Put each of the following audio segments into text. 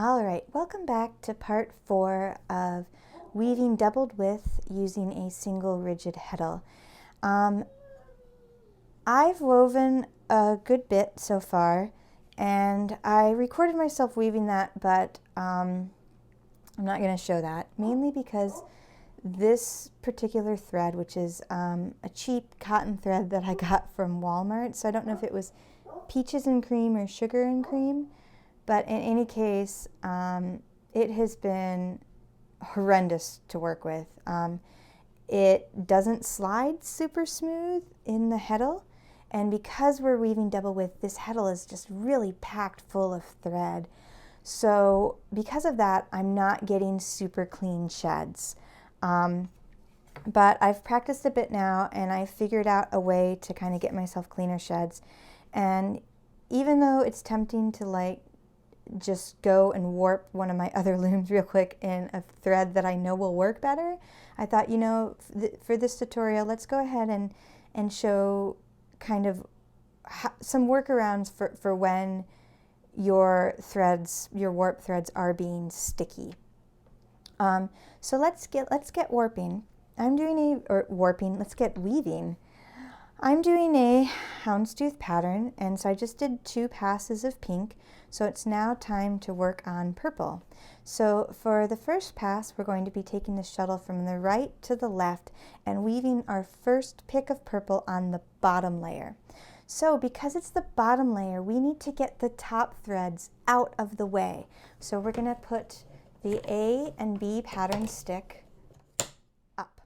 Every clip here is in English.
All right, welcome back to part 4 of weaving doubled width using a single rigid heddle. I've woven a good bit so far, and I recorded myself weaving that, but I'm not going to show that, mainly because this particular thread, which is a cheap cotton thread that I got from Walmart, so I don't know if it was peaches and cream or sugar and cream, but in any case, it has been horrendous to work with. It doesn't slide super smooth in the heddle, and because we're weaving double width, this heddle is just really packed full of thread. So because of that, I'm not getting super clean sheds. But I've practiced a bit now, and I figured out a way to kind of get myself cleaner sheds. And even though it's tempting to just go and warp one of my other looms real quick in a thread that I know will work better, I thought, for this tutorial, let's go ahead and show kind of some workarounds for when your warp threads are being sticky. So let's get warping. Let's get weaving. I'm doing a houndstooth pattern, and so I just did 2 passes of pink, so it's now time to work on purple. So for the first pass, we're going to be taking the shuttle from the right to the left and weaving our first pick of purple on the bottom layer. So because it's the bottom layer, we need to get the top threads out of the way. So we're going to put the A and B pattern stick up.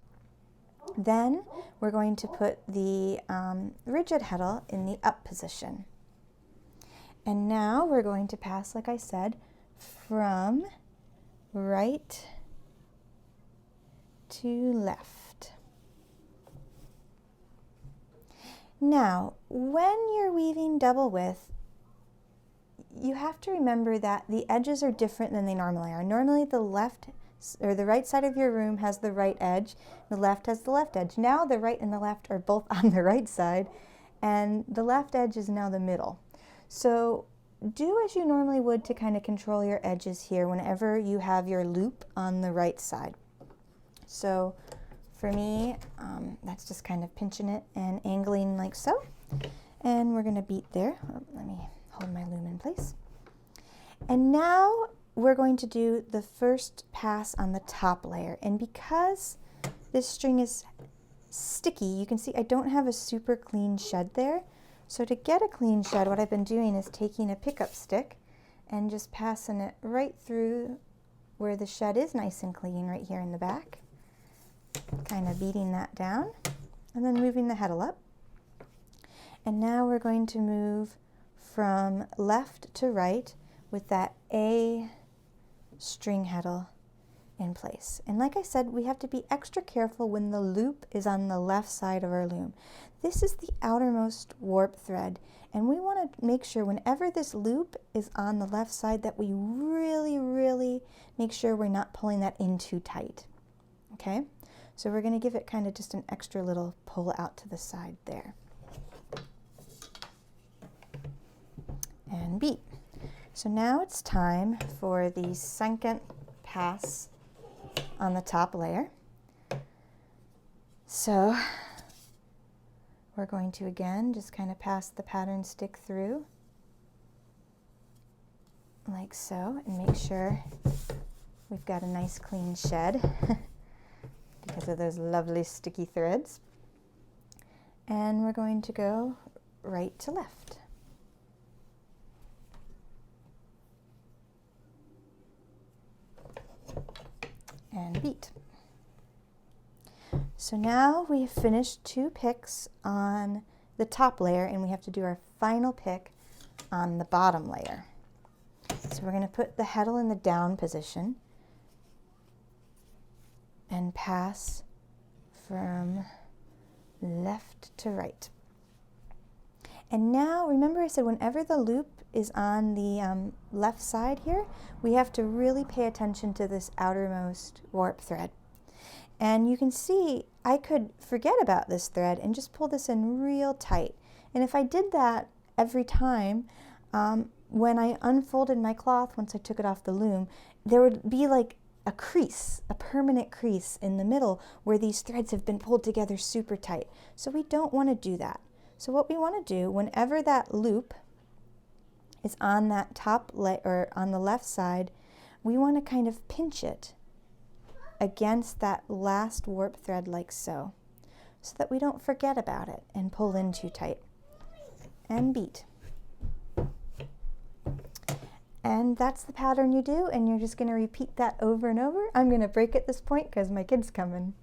Then we're going to put the rigid heddle in the up position. And now we're going to pass, like I said, from right to left. Now, when you're weaving double width, you have to remember that the edges are different than they normally are. Normally the right side of your room has the right edge, the left has the left edge. Now the right and the left are both on the right side, and the left edge is now the middle. So do as you normally would to kind of control your edges here whenever you have your loop on the right side. So for me, that's just kind of pinching it and angling like so. And we're going to beat there. Let me hold my loom in place. And now we're going to do the first pass on the top layer. And because this string is sticky, you can see I don't have a super clean shed there. So to get a clean shed, what I've been doing is taking a pickup stick and just passing it right through where the shed is nice and clean right here in the back. Kind of beating that down and then moving the heddle up. And now we're going to move from left to right with that A string heddle in place. And like I said, we have to be extra careful when the loop is on the left side of our loom. This is the outermost warp thread, and we want to make sure whenever this loop is on the left side that we really, really make sure we're not pulling that in too tight. Okay? So we're going to give it kind of just an extra little pull out to the side there. And beat. So now it's time for the second pass on the top layer. So we're going to again just kind of pass the pattern stick through like so and make sure we've got a nice clean shed because of those lovely sticky threads. And we're going to go right to left. And beat. So now we have finished 2 picks on the top layer, and we have to do our final pick on the bottom layer. So we're going to put the heddle in the down position and pass from left to right. And now, remember I said whenever the loop is on the left side here, we have to really pay attention to this outermost warp thread. And you can see I could forget about this thread and just pull this in real tight. And if I did that every time, when I unfolded my cloth, once I took it off the loom, there would be like a crease, a permanent crease in the middle where these threads have been pulled together super tight. So we don't want to do that. So what we want to do, whenever that loop is on that top or on the left side, we want to kind of pinch it against that last warp thread like so that we don't forget about it and pull in too tight. And beat. And that's the pattern you do, and you're just going to repeat that over and over. I'm going to break at this point because my kid's coming.